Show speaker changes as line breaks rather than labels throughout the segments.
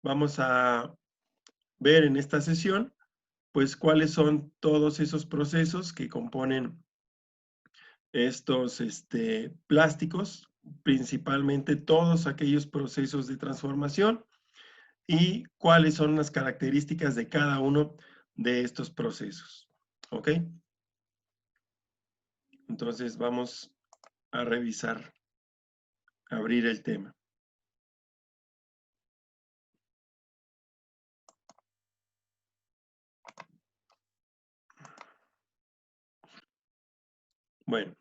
vamos a ver en esta sesión, pues, cuáles son todos esos procesos que componen estos plásticos, principalmente todos aquellos procesos de transformación y cuáles son las características de cada uno de estos procesos. ¿Ok? Entonces vamos a revisar, abrir el tema. Bueno,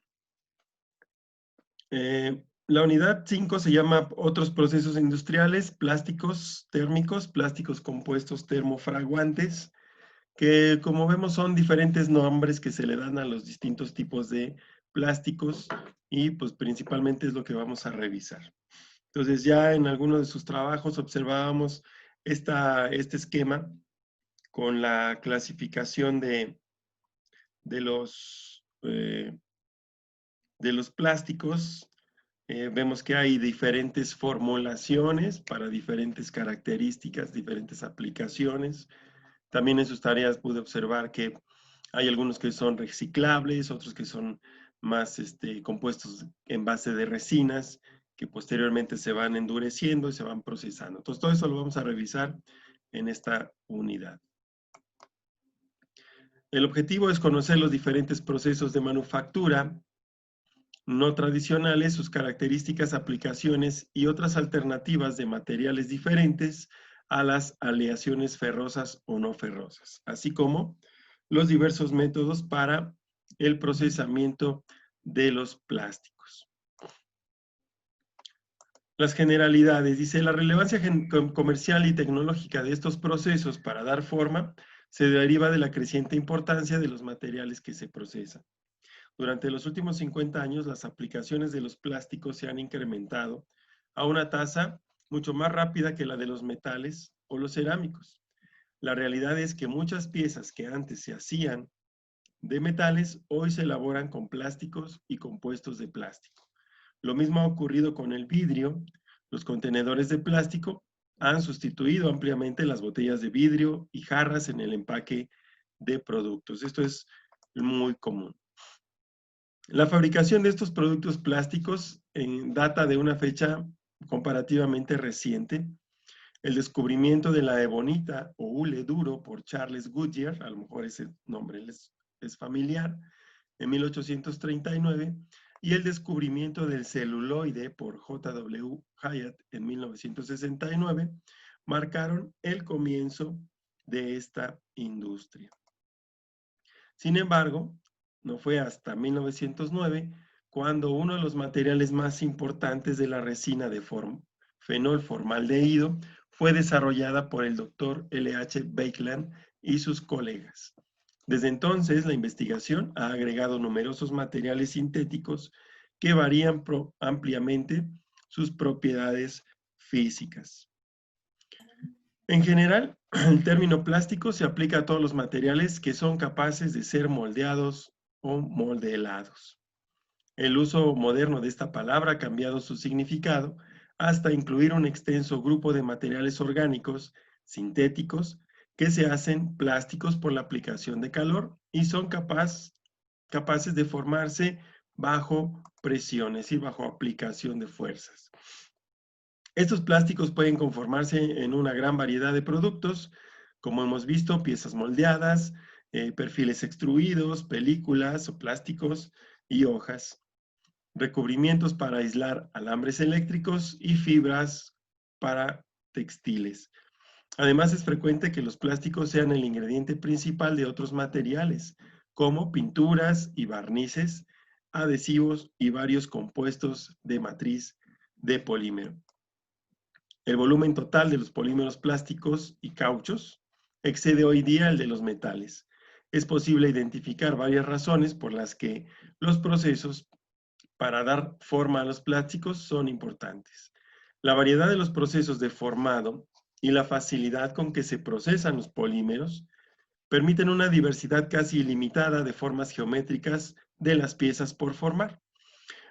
la unidad 5 se llama Otros procesos industriales, plásticos térmicos, plásticos compuestos termofraguantes, que como vemos son diferentes nombres que se le dan a los distintos tipos de plásticos y pues principalmente es lo que vamos a revisar. Entonces ya en algunos de sus trabajos observábamos este esquema con la clasificación de los plásticos. Vemos que hay diferentes formulaciones para diferentes características, diferentes aplicaciones. También en sus tareas pude observar que hay algunos que son reciclables, otros que son más compuestos en base de resinas, que posteriormente se van endureciendo y se van procesando. Entonces, todo eso lo vamos a revisar en esta unidad. El objetivo es conocer los diferentes procesos de manufactura no tradicionales, sus características, aplicaciones y otras alternativas de materiales diferentes a las aleaciones ferrosas o no ferrosas, así como los diversos métodos para el procesamiento de los plásticos. Las generalidades, dice, la relevancia comercial y tecnológica de estos procesos para dar forma se deriva de la creciente importancia de los materiales que se procesan. Durante los últimos 50 años, las aplicaciones de los plásticos se han incrementado a una tasa mucho más rápida que la de los metales o los cerámicos. La realidad es que muchas piezas que antes se hacían de metales, hoy se elaboran con plásticos y compuestos de plástico. Lo mismo ha ocurrido con el vidrio. Los contenedores de plástico han sustituido ampliamente las botellas de vidrio y jarras en el empaque de productos. Esto es muy común. La fabricación de estos productos plásticos data de una fecha comparativamente reciente. El descubrimiento de la ebonita o hule duro por Charles Goodyear, a lo mejor ese nombre es familiar, en 1839, y el descubrimiento del celuloide por J.W. Hyatt en 1969, marcaron el comienzo de esta industria. Sin embargo, no fue hasta 1909 cuando uno de los materiales más importantes de la resina de fenol formaldehído fue desarrollada por el Dr. L.H. Baekeland y sus colegas. Desde entonces, la investigación ha agregado numerosos materiales sintéticos que varían ampliamente sus propiedades físicas. En general, el término plástico se aplica a todos los materiales que son capaces de ser moldeados o moldelados. El uso moderno de esta palabra ha cambiado su significado hasta incluir un extenso grupo de materiales orgánicos, sintéticos, que se hacen plásticos por la aplicación de calor y son capaces de formarse bajo presiones y bajo aplicación de fuerzas. Estos plásticos pueden conformarse en una gran variedad de productos, como hemos visto, piezas moldeadas, perfiles extruidos, películas o plásticos y hojas, recubrimientos para aislar alambres eléctricos y fibras para textiles. Además, es frecuente que los plásticos sean el ingrediente principal de otros materiales, como pinturas y barnices, adhesivos y varios compuestos de matriz de polímero. El volumen total de los polímeros plásticos y cauchos excede hoy día el de los metales. Es posible identificar varias razones por las que los procesos para dar forma a los plásticos son importantes. La variedad de los procesos de formado y la facilidad con que se procesan los polímeros permiten una diversidad casi ilimitada de formas geométricas de las piezas por formar.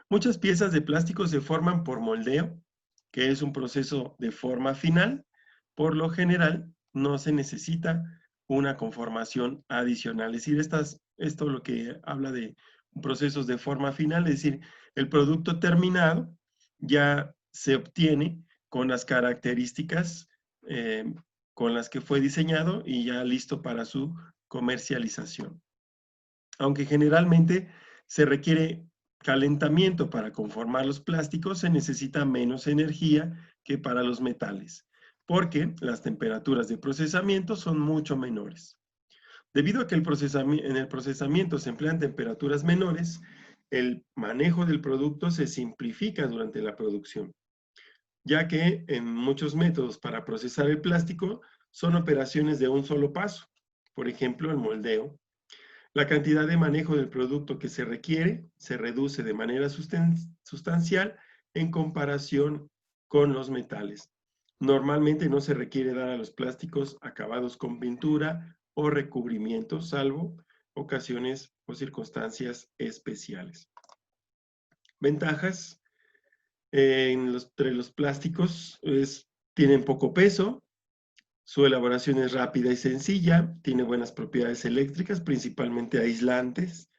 Muchas piezas de plástico se forman por moldeo, que es un proceso de forma final, Por lo general, no se necesita una conformación adicional. Es decir, esto lo que habla de procesos de forma final, es decir, el producto terminado ya se obtiene con las características con las que fue diseñado y ya listo para su comercialización. Aunque generalmente se requiere calentamiento para conformar los plásticos, se necesita menos energía que para los metales, porque las temperaturas de procesamiento son mucho menores. Debido a que en el procesamiento se emplean temperaturas menores, el manejo del producto se simplifica durante la producción, ya que en muchos métodos para procesar el plástico son operaciones de un solo paso. Por ejemplo, el moldeo. La cantidad de manejo del producto que se requiere se reduce de manera sustancial en comparación con los metales. Normalmente no se requiere dar a los plásticos acabados con pintura o recubrimiento, salvo ocasiones o circunstancias especiales. Ventajas entre los plásticos tienen poco peso, su elaboración es rápida y sencilla, tiene buenas propiedades eléctricas, principalmente aislantes,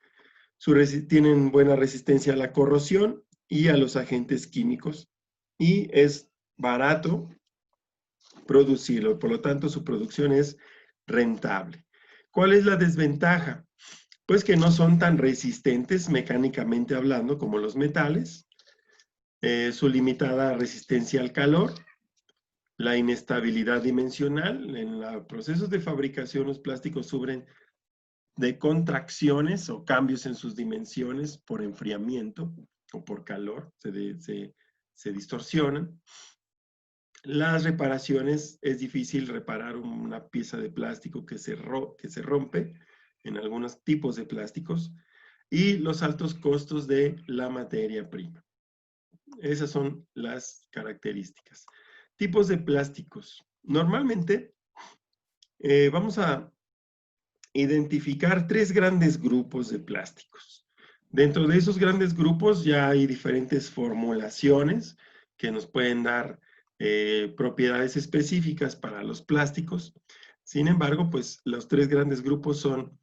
tienen buena resistencia a la corrosión y a los agentes químicos, y es barato producirlo, por lo tanto su producción es rentable. ¿Cuál es la desventaja? Pues que no son tan resistentes mecánicamente hablando como los metales, su limitada resistencia al calor, la inestabilidad dimensional. En los procesos de fabricación los plásticos sufren de contracciones o cambios en sus dimensiones por enfriamiento o por calor, se distorsionan. Las reparaciones, es difícil reparar una pieza de plástico que se rompe en algunos tipos de plásticos, y los altos costos de la materia prima. Esas son las características. Tipos de plásticos. Normalmente vamos a identificar 3 grandes grupos de plásticos. Dentro de esos grandes grupos ya hay diferentes formulaciones que nos pueden dar propiedades específicas para los plásticos. Sin embargo, pues los 3 grandes grupos son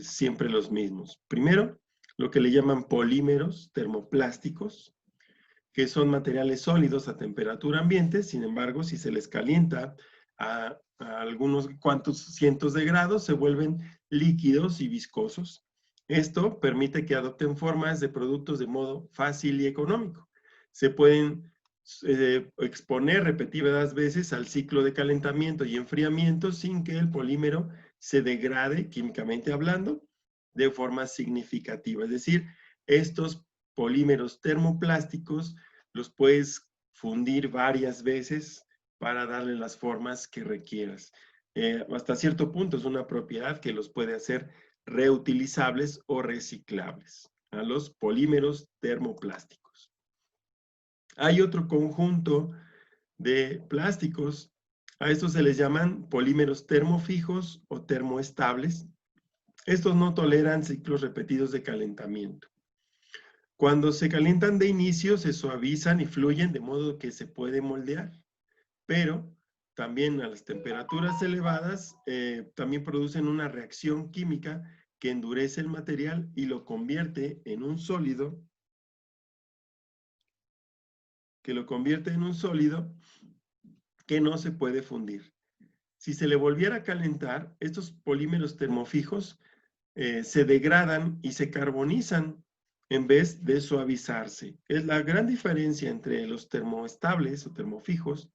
siempre los mismos. Primero, lo que le llaman polímeros termoplásticos, que son materiales sólidos a temperatura ambiente. Sin embargo, si se les calienta a algunos cuantos cientos de grados, se vuelven líquidos y viscosos. Esto permite que adopten formas de productos de modo fácil y económico. Se pueden exponer repetidas veces al ciclo de calentamiento y enfriamiento sin que el polímero se degrade, químicamente hablando, de forma significativa. Es decir, estos polímeros termoplásticos los puedes fundir varias veces para darle las formas que requieras. Hasta cierto punto es una propiedad que los puede hacer reutilizables o reciclables, a los polímeros termoplásticos. Hay otro conjunto de plásticos, a estos se les llaman polímeros termofijos o termoestables. Estos no toleran ciclos repetidos de calentamiento. Cuando se calientan de inicio, se suavizan y fluyen de modo que se puede moldear, pero también a las temperaturas elevadas también producen una reacción química que endurece el material y lo convierte en un sólido, que no se puede fundir. Si se le volviera a calentar, estos polímeros termofijos se degradan y se carbonizan en vez de suavizarse. Es la gran diferencia entre los termoestables o termofijos,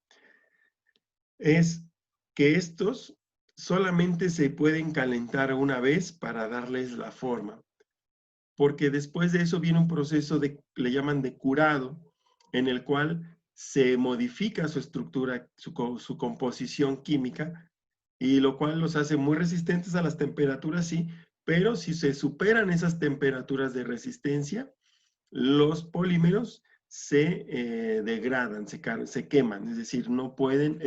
es que estos solamente se pueden calentar una vez para darles la forma, porque después de eso viene un proceso le llaman de curado, en el cual se modifica su estructura, su composición química, y lo cual los hace muy resistentes a las temperaturas, sí, pero si se superan esas temperaturas de resistencia, los polímeros se degradan, se queman, es decir, no pueden,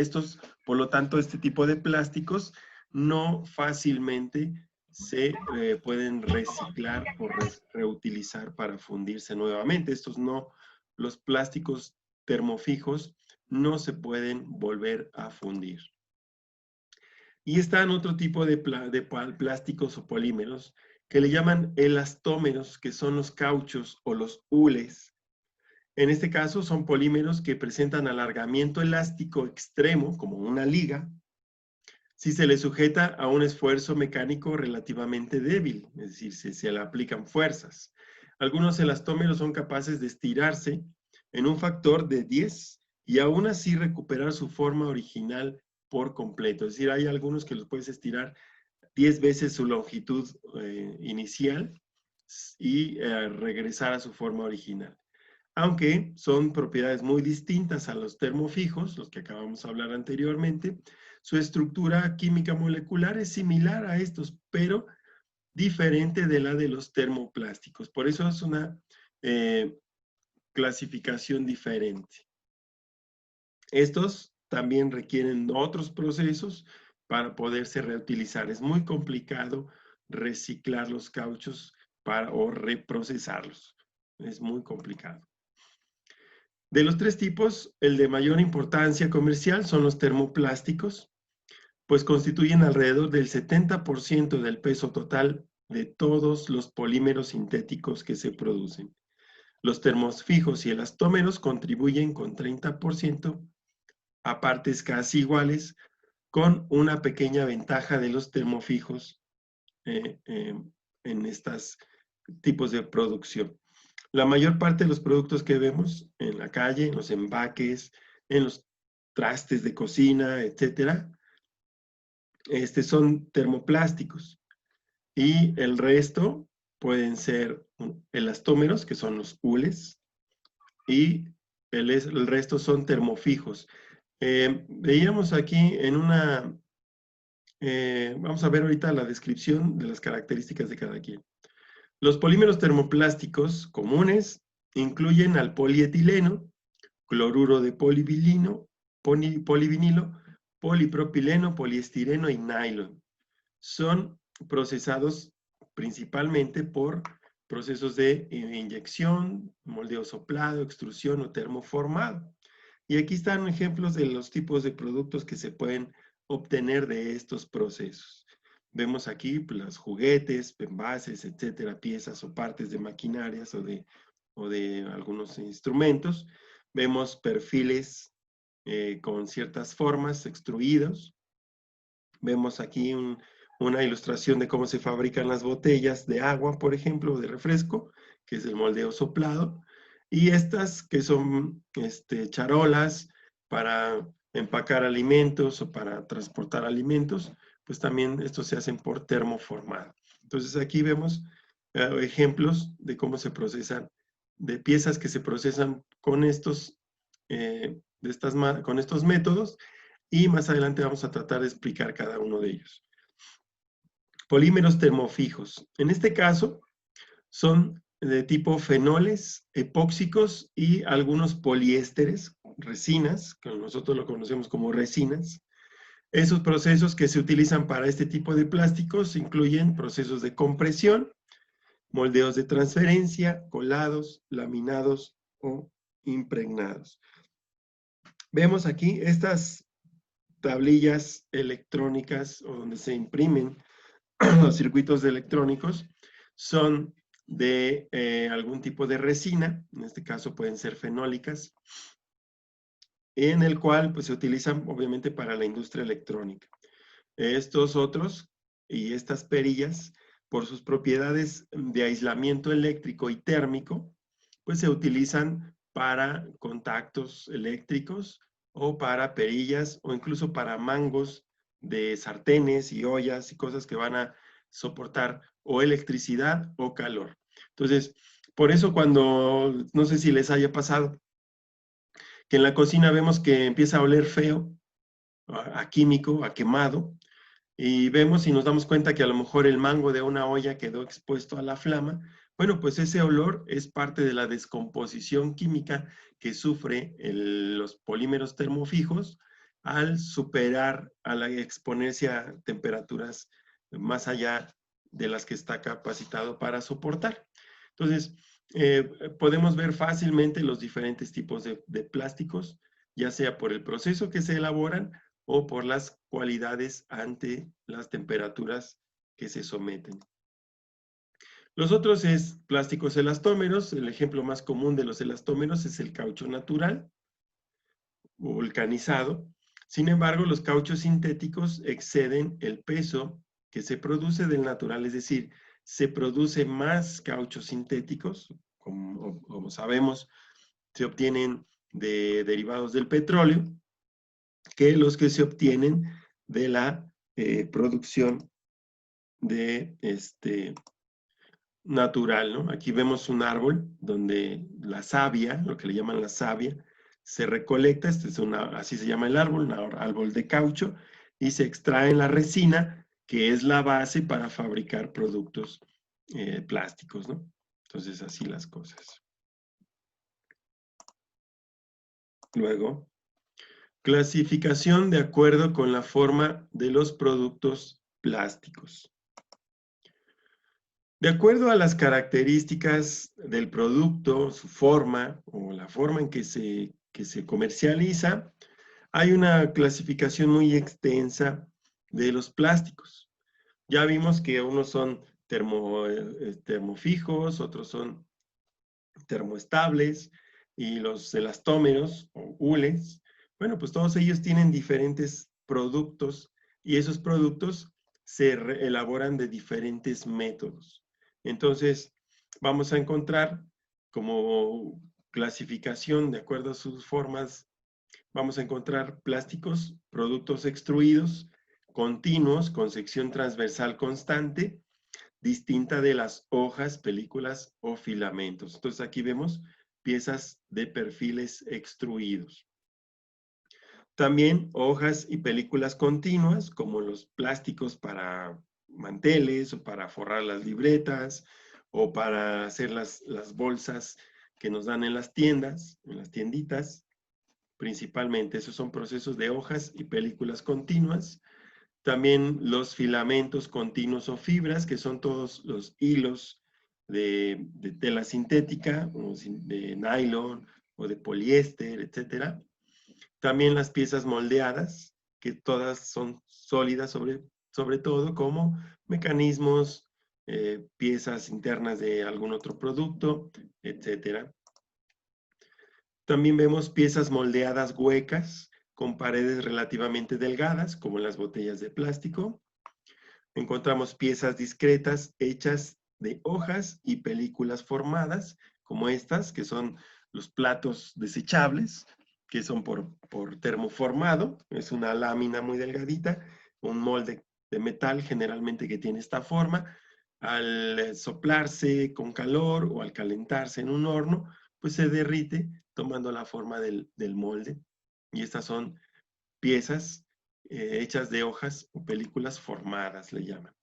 por lo tanto, este tipo de plásticos no fácilmente se pueden reciclar o reutilizar para fundirse nuevamente. Los plásticos termofijos no se pueden volver a fundir. Y están otro tipo de plásticos o polímeros que le llaman elastómeros, que son los cauchos o los hules. En este caso son polímeros que presentan alargamiento elástico extremo, como una liga, si se le sujeta a un esfuerzo mecánico relativamente débil, es decir, si se le aplican fuerzas. Algunos elastómeros son capaces de estirarse en un factor de 10 y aún así recuperar su forma original por completo. Es decir, hay algunos que los puedes estirar 10 veces su longitud inicial y regresar a su forma original. Aunque son propiedades muy distintas a los termofijos, los que acabamos de hablar anteriormente, su estructura química molecular es similar a estos, pero diferente de la de los termoplásticos. Por eso es una clasificación diferente. Estos también requieren otros procesos para poderse reutilizar. Es muy complicado reciclar los cauchos o reprocesarlos. Es muy complicado. De los tres tipos, el de mayor importancia comercial son los termoplásticos, pues constituyen alrededor del 70% del peso total de todos los polímeros sintéticos que se producen. Los termofijos y elastómeros contribuyen con 30% a partes casi iguales, con una pequeña ventaja de los termofijos en estos tipos de producción. La mayor parte de los productos que vemos en la calle, en los empaques, en los trastes de cocina, etcétera, son termoplásticos. Y el resto pueden ser elastómeros, que son los hules, y el resto son termofijos. Veíamos aquí en una... vamos a ver ahorita la descripción de las características de cada quien. Los polímeros termoplásticos comunes incluyen al polietileno, cloruro de polivinilo, polipropileno, poliestireno y nylon. Son procesados principalmente por procesos de inyección, moldeo soplado, extrusión o termoformado. Y aquí están ejemplos de los tipos de productos que se pueden obtener de estos procesos. Vemos aquí pues, los juguetes, envases, etcétera, piezas o partes de maquinarias o de algunos instrumentos. Vemos perfiles con ciertas formas extruidos. Vemos aquí una ilustración de cómo se fabrican las botellas de agua, por ejemplo, o de refresco, que es el moldeo soplado. Y estas que son charolas para empacar alimentos o para transportar alimentos, pues también estos se hacen por termoformado. Entonces aquí vemos ejemplos de cómo se procesan, de piezas que se procesan con estos, con estos métodos, y más adelante vamos a tratar de explicar cada uno de ellos. Polímeros termofijos. En este caso, son de tipo fenoles, epóxicos y algunos poliésteres, resinas, que nosotros lo conocemos como resinas. Esos procesos que se utilizan para este tipo de plásticos incluyen procesos de compresión, moldeos de transferencia, colados, laminados o impregnados. Vemos aquí estas tablillas electrónicas o donde se imprimen los circuitos electrónicos son de algún tipo de resina, en este caso pueden ser fenólicas, en el cual pues, se utilizan obviamente para la industria electrónica. Estos otros y estas perillas, por sus propiedades de aislamiento eléctrico y térmico, pues se utilizan para contactos eléctricos o para perillas o incluso para mangos de sartenes y ollas y cosas que van a soportar o electricidad o calor. Entonces, por eso cuando, no sé si les haya pasado, que en la cocina vemos que empieza a oler feo, a químico, a quemado, y vemos y nos damos cuenta que a lo mejor el mango de una olla quedó expuesto a la flama. Bueno, pues ese olor es parte de la descomposición química que sufre los polímeros termofijos al superar, al exponerse a temperaturas más allá de las que está capacitado para soportar. Entonces, podemos ver fácilmente los diferentes tipos de plásticos ya sea por el proceso que se elaboran o por las cualidades ante las temperaturas que se someten. Los otros es plásticos elastómeros. El ejemplo más común de los elastómeros es el caucho natural, vulcanizado. Sin embargo, los cauchos sintéticos exceden el peso que se produce del natural, es decir, se produce más cauchos sintéticos, como sabemos, se obtienen de derivados del petróleo, que los que se obtienen de la producción de natural, ¿no? Aquí vemos un árbol donde la savia, lo que le llaman la savia, se recolecta, así se llama el árbol, un árbol de caucho, y se extrae la resina, que es la base para fabricar productos plásticos, ¿no? Entonces, así las cosas. Luego, clasificación de acuerdo con la forma de los productos plásticos. De acuerdo a las características del producto, su forma o la forma en que se comercializa, hay una clasificación muy extensa de los plásticos. Ya vimos que unos son termofijos, otros son termoestables, y los elastómeros o hules, bueno, pues todos ellos tienen diferentes productos y esos productos se elaboran de diferentes métodos. Entonces, vamos a encontrar como clasificación de acuerdo a sus formas, vamos a encontrar plásticos, productos extruidos, continuos, con sección transversal constante, distinta de las hojas, películas o filamentos. Entonces aquí vemos piezas de perfiles extruidos. También hojas y películas continuas, como los plásticos para manteles o para forrar las libretas o para hacer las bolsas que nos dan en las tiendas, en las tienditas. Principalmente, esos son procesos de hojas y películas continuas. También los filamentos continuos o fibras, que son todos los hilos de tela sintética, o de nylon o de poliéster, etcétera. También las piezas moldeadas, que todas son sólidas sobre todo, como mecanismos, piezas internas de algún otro producto, etcétera. También vemos piezas moldeadas huecas, con paredes relativamente delgadas, como las botellas de plástico. Encontramos piezas discretas hechas de hojas y películas formadas, como estas, que son los platos desechables, que son por termoformado. Es una lámina muy delgadita, un molde de metal generalmente que tiene esta forma. Al soplarse con calor o al calentarse en un horno, pues se derrite tomando la forma del molde. Y estas son piezas hechas de hojas o películas formadas, le llaman.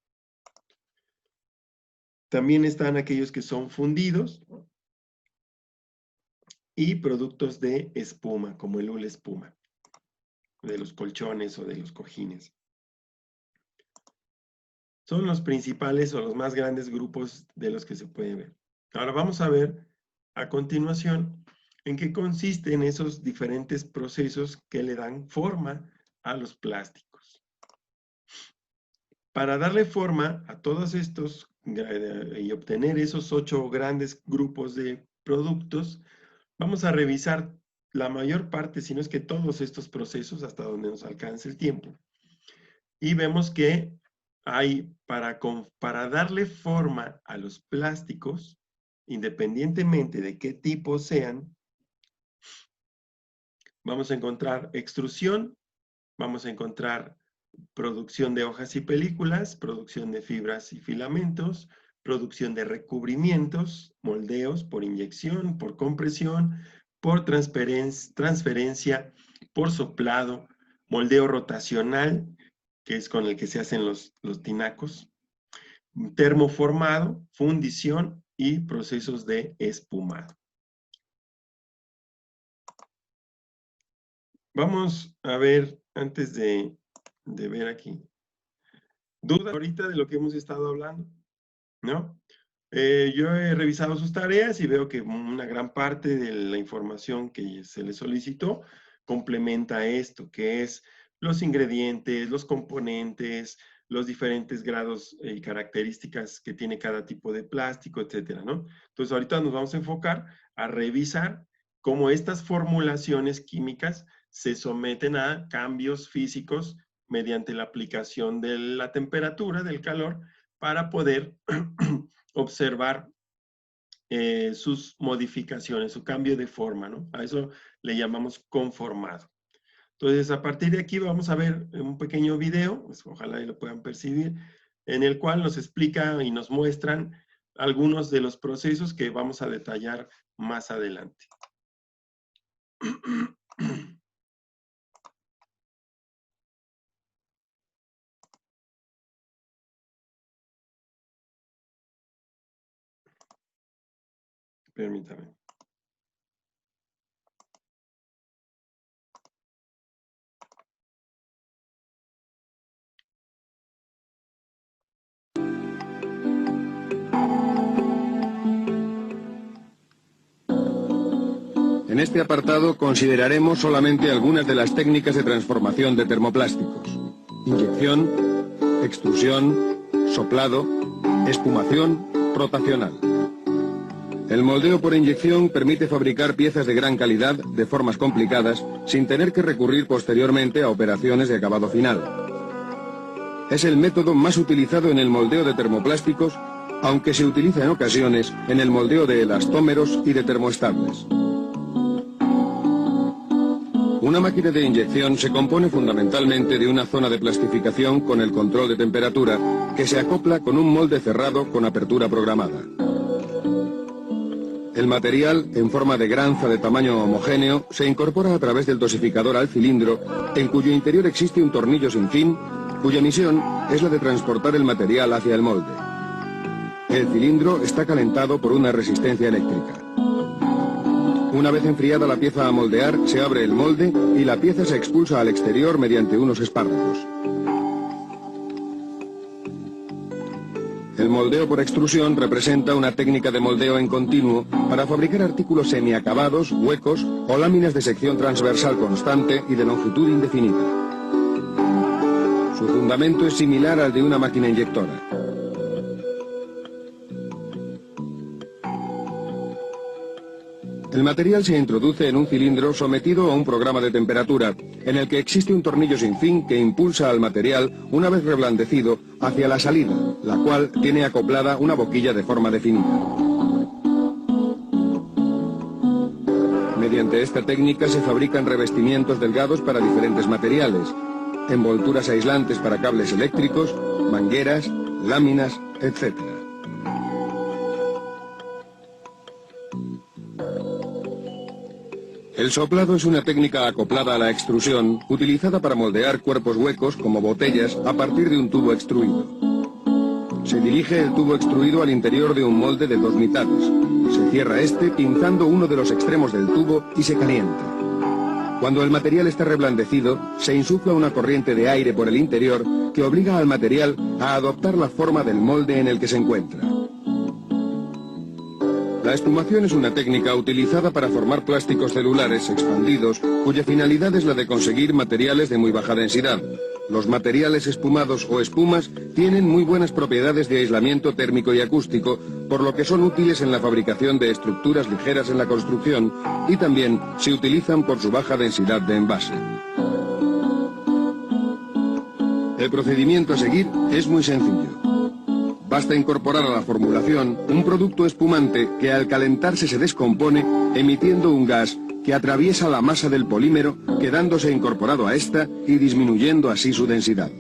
También están aquellos que son fundidos y productos de espuma, como el hule espuma, de los colchones o de los cojines. Son los principales o los más grandes grupos de los que se puede ver. Ahora vamos a ver a continuación en qué consisten esos diferentes procesos que le dan forma a los plásticos. Para darle forma a todos estos y obtener esos 8 grandes grupos de productos, vamos a revisar la mayor parte, si no es que todos estos procesos, hasta donde nos alcance el tiempo. Y vemos que hay, para darle forma a los plásticos, independientemente de qué tipo sean, vamos a encontrar extrusión, vamos a encontrar producción de hojas y películas, producción de fibras y filamentos, producción de recubrimientos, moldeos por inyección, por compresión, por transferencia, por soplado, moldeo rotacional, que es con el que se hacen los tinacos, termoformado, fundición y procesos de espumado. Vamos a ver, antes de ver aquí, dudas ahorita de lo que hemos estado hablando, ¿no? Yo he revisado sus tareas y veo que una gran parte de la información que se le solicitó, complementa esto, que es los ingredientes, los componentes, los diferentes grados y características que tiene cada tipo de plástico, etcétera, ¿no? Entonces, ahorita nos vamos a enfocar a revisar cómo estas formulaciones químicas se someten a cambios físicos mediante la aplicación de la temperatura, del calor, para poder observar sus modificaciones, su cambio de forma, ¿no? A eso le llamamos conformado. Entonces, a partir de aquí vamos a ver un pequeño video, pues, ojalá lo puedan percibir, en el cual nos explica y nos muestran algunos de los procesos que vamos a detallar más adelante. Permítame.
En este apartado consideraremos solamente algunas de las técnicas de transformación de termoplásticos: inyección, extrusión, soplado, espumación, rotacional. El moldeo por inyección permite fabricar piezas de gran calidad de formas complicadas sin tener que recurrir posteriormente a operaciones de acabado final. Es el método más utilizado en el moldeo de termoplásticos, aunque se utiliza en ocasiones en el moldeo de elastómeros y de termoestables. Una máquina de inyección se compone fundamentalmente de una zona de plastificación con el control de temperatura que se acopla con un molde cerrado con apertura programada. El material, en forma de granza de tamaño homogéneo, se incorpora a través del dosificador al cilindro, en cuyo interior existe un tornillo sin fin, cuya misión es la de transportar el material hacia el molde. El cilindro está calentado por una resistencia eléctrica. Una vez enfriada la pieza a moldear, se abre el molde y la pieza se expulsa al exterior mediante unos espárragos. El moldeo por extrusión representa una técnica de moldeo en continuo para fabricar artículos semiacabados, huecos o láminas de sección transversal constante y de longitud indefinida. Su fundamento es similar al de una máquina inyectora. El material se introduce en un cilindro sometido a un programa de temperatura, en el que existe un tornillo sin fin que impulsa al material, una vez reblandecido, hacia la salida, la cual tiene acoplada una boquilla de forma definida. Mediante esta técnica se fabrican revestimientos delgados para diferentes materiales, envolturas aislantes para cables eléctricos, mangueras, láminas, etc. El soplado es una técnica acoplada a la extrusión, utilizada para moldear cuerpos huecos como botellas a partir de un tubo extruido. Se dirige el tubo extruido al interior de un molde de dos mitades. Se cierra este pinzando uno de los extremos del tubo y se calienta. Cuando el material está reblandecido, se insufla una corriente de aire por el interior que obliga al material a adoptar la forma del molde en el que se encuentra. La espumación es una técnica utilizada para formar plásticos celulares expandidos, cuya finalidad es la de conseguir materiales de muy baja densidad. Los materiales espumados o espumas tienen muy buenas propiedades de aislamiento térmico y acústico, por lo que son útiles en la fabricación de estructuras ligeras en la construcción y también se utilizan por su baja densidad de envase. El procedimiento a seguir es muy sencillo. Basta incorporar a la formulación un producto espumante que al calentarse se descompone, emitiendo un gas que atraviesa la masa del polímero, quedándose incorporado a esta y disminuyendo así su densidad.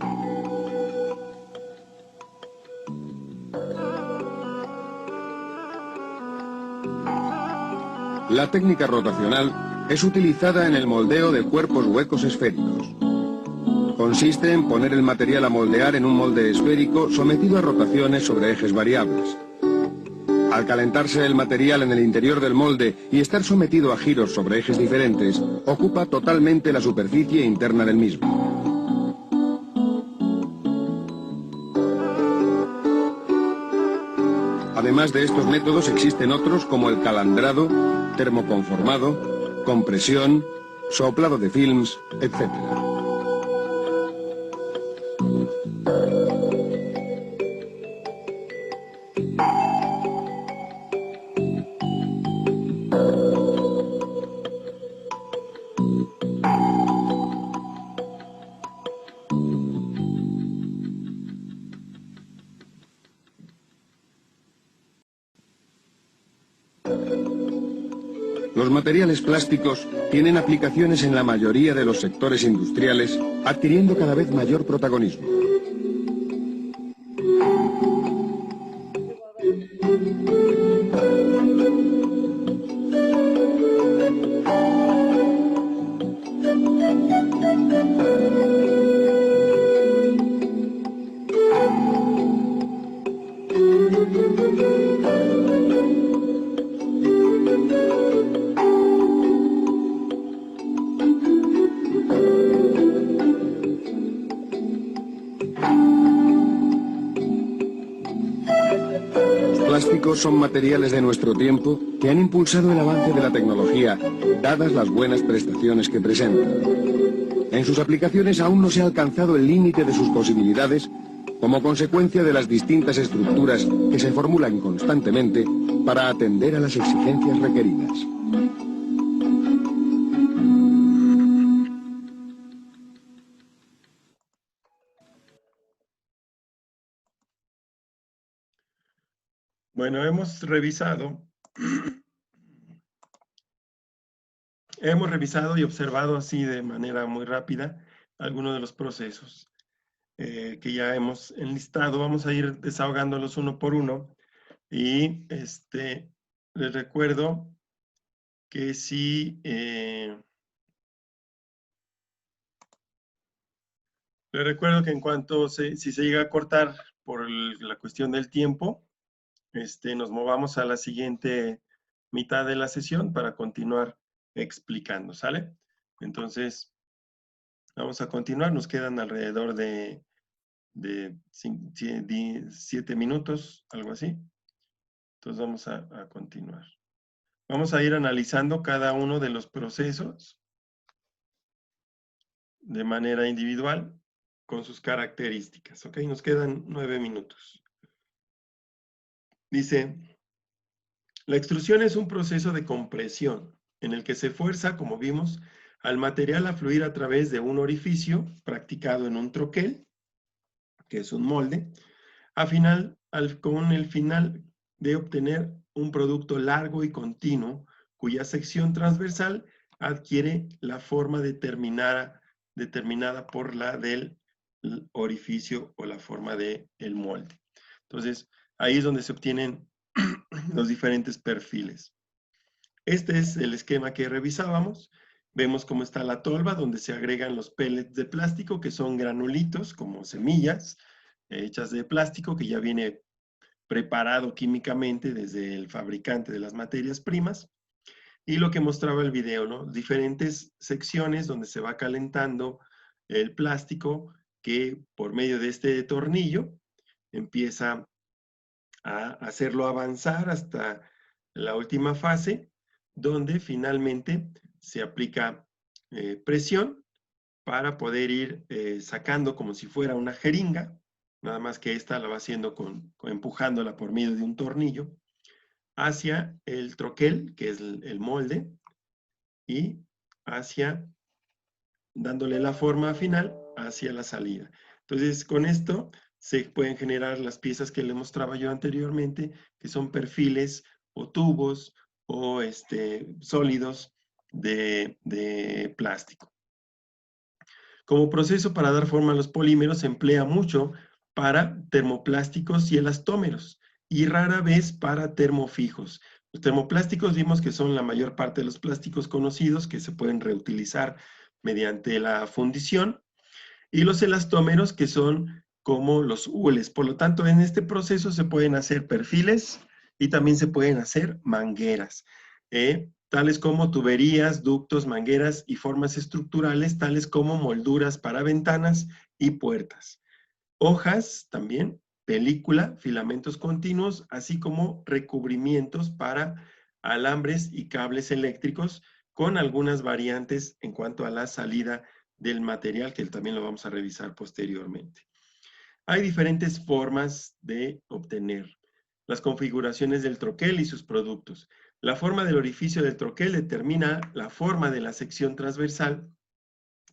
La técnica rotacional es utilizada en el moldeo de cuerpos huecos esféricos. Consiste en poner el material a moldear en un molde esférico sometido a rotaciones sobre ejes variables. Al calentarse el material en el interior del molde y estar sometido a giros sobre ejes diferentes, ocupa totalmente la superficie interna del mismo. Además de estos métodos existen otros como el calandrado, termoconformado, compresión, soplado de films, etc. Los materiales plásticos tienen aplicaciones en la mayoría de los sectores industriales, adquiriendo cada vez mayor protagonismo. Plásticos son materiales de nuestro tiempo que han impulsado el avance de la tecnología, dadas las buenas prestaciones que presentan. En sus aplicaciones aún no se ha alcanzado el límite de sus posibilidades como consecuencia de las distintas estructuras que se formulan constantemente para atender a las exigencias requeridas.
Bueno, hemos revisado y observado así de manera muy rápida algunos de los procesos que ya hemos enlistado. Vamos a ir desahogándolos uno por uno y les recuerdo que si en cuanto si se llega a cortar por la cuestión del tiempo, nos movamos a la siguiente mitad de la sesión para continuar explicando, ¿sale? Entonces, vamos a continuar. Nos quedan alrededor de 7 minutos, algo así. Entonces, vamos a continuar. Vamos a ir analizando cada uno de los procesos de manera individual con sus características, ¿ok? Nos quedan 9 minutos. Dice, la extrusión es un proceso de compresión en el que se fuerza, como vimos, al material a fluir a través de un orificio practicado en un troquel, que es un molde, con el final de obtener un producto largo y continuo, cuya sección transversal adquiere la forma determinada por la del orificio o la forma del molde. Entonces, ahí es donde se obtienen los diferentes perfiles. Este es el esquema que revisábamos. Vemos cómo está la tolva, donde se agregan los pellets de plástico, que son granulitos, como semillas, hechas de plástico, que ya viene preparado químicamente desde el fabricante de las materias primas. Y lo que mostraba el video, ¿no? Diferentes secciones donde se va calentando el plástico, que por medio de este tornillo empieza a hacerlo avanzar hasta la última fase, donde finalmente se aplica presión para poder ir sacando como si fuera una jeringa, nada más que esta la va haciendo empujándola por medio de un tornillo, hacia el troquel, que es el molde, y dándole la forma final hacia la salida. Entonces, con esto se pueden generar las piezas que le mostraba yo anteriormente, que son perfiles o tubos o sólidos de plástico. Como proceso para dar forma a los polímeros se emplea mucho para termoplásticos y elastómeros y rara vez para termofijos. Los termoplásticos vimos que son la mayor parte de los plásticos conocidos que se pueden reutilizar mediante la fundición, y los elastómeros, que son como los hules. Por lo tanto, en este proceso se pueden hacer perfiles y también se pueden hacer mangueras, tales como tuberías, ductos, mangueras y formas estructurales, tales como molduras para ventanas y puertas. Hojas también, película, filamentos continuos, así como recubrimientos para alambres y cables eléctricos, con algunas variantes en cuanto a la salida del material, que también lo vamos a revisar posteriormente. Hay diferentes formas de obtener las configuraciones del troquel y sus productos. La forma del orificio del troquel determina la forma de la sección transversal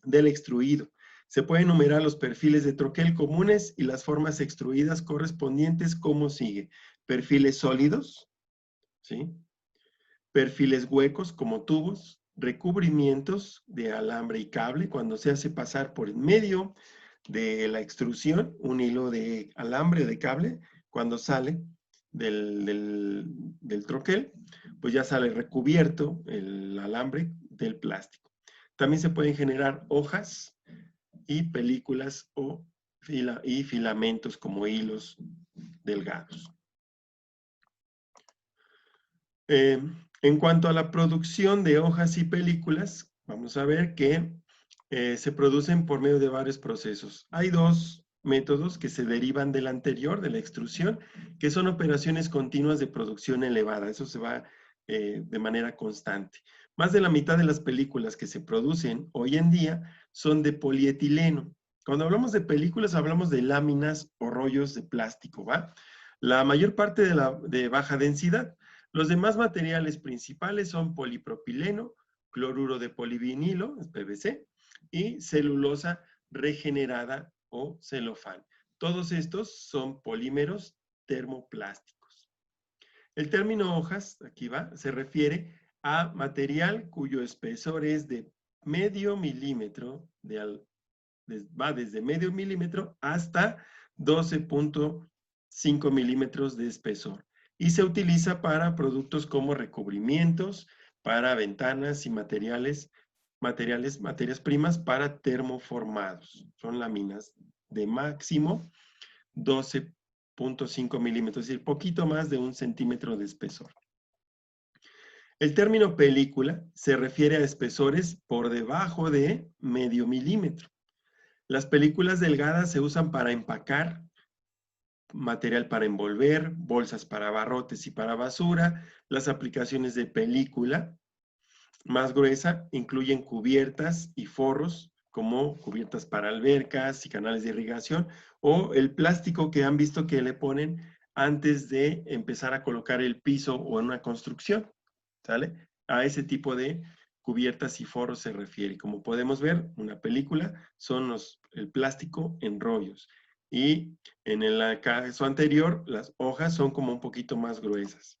del extruido. Se pueden enumerar los perfiles de troquel comunes y las formas extruidas correspondientes como sigue. Perfiles sólidos, ¿sí? Perfiles huecos como tubos, recubrimientos de alambre y cable cuando se hace pasar por en medio de la extrusión un hilo de alambre o de cable, cuando sale del troquel, pues ya sale recubierto el alambre del plástico. También se pueden generar hojas y películas y filamentos como hilos delgados. En cuanto a la producción de hojas y películas, vamos a ver que se producen por medio de varios procesos. Hay dos métodos que se derivan del anterior, de la extrusión, que son operaciones continuas de producción elevada. Eso se va de manera constante. Más de la mitad de las películas que se producen hoy en día son de polietileno. Cuando hablamos de películas, hablamos de láminas o rollos de plástico, ¿va? La mayor parte de baja densidad. Los demás materiales principales son polipropileno, cloruro de polivinilo, PVC, y celulosa regenerada o celofán. Todos estos son polímeros termoplásticos. El término hojas, aquí va, se refiere a material cuyo espesor es de medio milímetro, va desde medio milímetro hasta 12.5 milímetros de espesor. Y se utiliza para productos como recubrimientos, para ventanas y materias primas para termoformados. Son láminas de máximo 12.5 milímetros, es decir, poquito más de 1 centímetro de espesor. El término película se refiere a espesores por debajo de medio milímetro. Las películas delgadas se usan para empacar, material para envolver, bolsas para abarrotes y para basura. Las aplicaciones de película más gruesa incluyen cubiertas y forros, como cubiertas para albercas y canales de irrigación, o el plástico que han visto que le ponen antes de empezar a colocar el piso o en una construcción, ¿sale? A ese tipo de cubiertas y forros se refiere. Como podemos ver, una película son el plástico en rollos. Y en el caso anterior, las hojas son como un poquito más gruesas.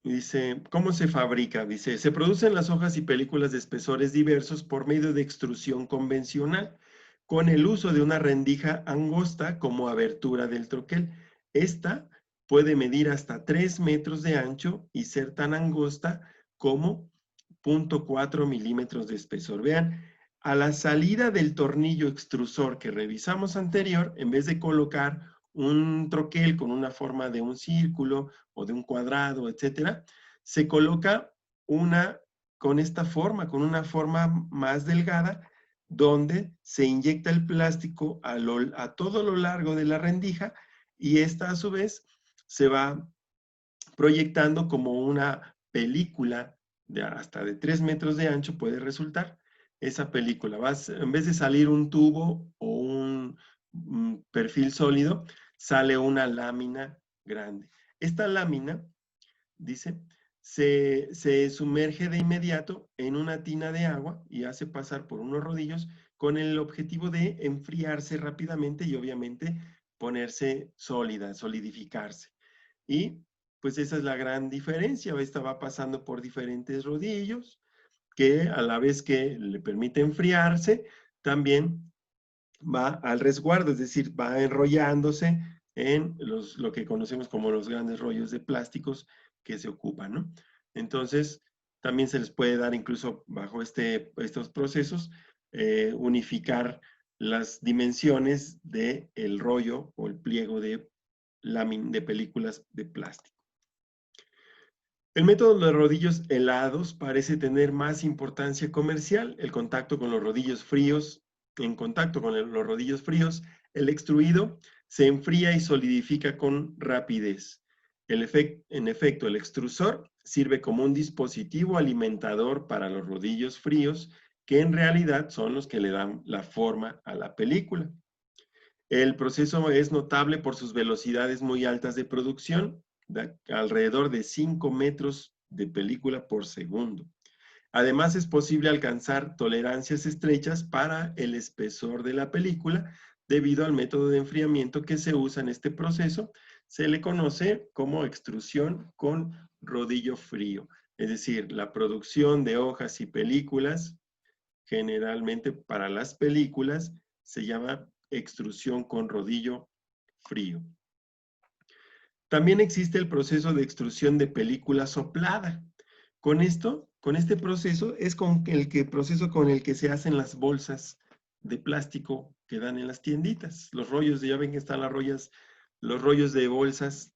Dice, ¿cómo se fabrica? Dice, se producen las hojas y películas de espesores diversos por medio de extrusión convencional, con el uso de una rendija angosta como abertura del troquel. Esta puede medir hasta 3 metros de ancho y ser tan angosta como 0.4 milímetros de espesor. Vean, a la salida del tornillo extrusor que revisamos anterior, en vez de colocar un troquel con una forma de un círculo o de un cuadrado, etcétera, se coloca con esta forma, con una forma más delgada, donde se inyecta el plástico a todo lo largo de la rendija y esta a su vez se va proyectando como una película hasta de 3 metros de ancho puede resultar esa película. En vez de salir un tubo o un perfil sólido, sale una lámina grande. Esta lámina, dice, se sumerge de inmediato en una tina de agua y hace pasar por unos rodillos con el objetivo de enfriarse rápidamente y obviamente ponerse sólida, solidificarse. Y pues esa es la gran diferencia. Esta va pasando por diferentes rodillos que a la vez que le permite enfriarse, también va al resguardo, es decir, va enrollándose en lo que conocemos como los grandes rollos de plásticos que se ocupan, ¿no? Entonces, también se les puede dar incluso bajo estos procesos, unificar las dimensiones del rollo o el pliego de películas de plástico. El método de rodillos helados parece tener más importancia comercial. El contacto con los rodillos fríos, en contacto con los rodillos fríos, el extruido se enfría y solidifica con rapidez. En efecto, el extrusor sirve como un dispositivo alimentador para los rodillos fríos, que en realidad son los que le dan la forma a la película. El proceso es notable por sus velocidades muy altas de producción, alrededor de 5 metros de película por segundo. Además, es posible alcanzar tolerancias estrechas para el espesor de la película debido al método de enfriamiento que se usa en este proceso. Se le conoce como extrusión con rodillo frío. Es decir, la producción de hojas y películas, generalmente para las películas, se llama extrusión con rodillo frío. También existe el proceso de extrusión de película soplada. Con este proceso es proceso con el que se hacen las bolsas de plástico que dan en las tienditas. Los rollos, ya ven que están los rollos de bolsas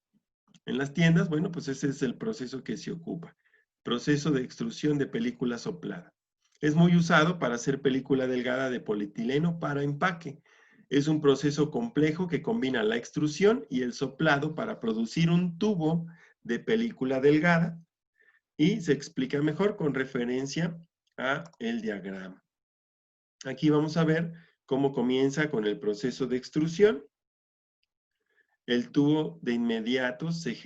en las tiendas. Bueno, pues ese es el proceso que se ocupa. Proceso de extrusión de película soplada. Es muy usado para hacer película delgada de polietileno para empaque. Es un proceso complejo que combina la extrusión y el soplado para producir un tubo de película delgada, y se explica mejor con referencia a el diagrama. Aquí vamos a ver cómo comienza con el proceso de extrusión. El tubo de inmediato se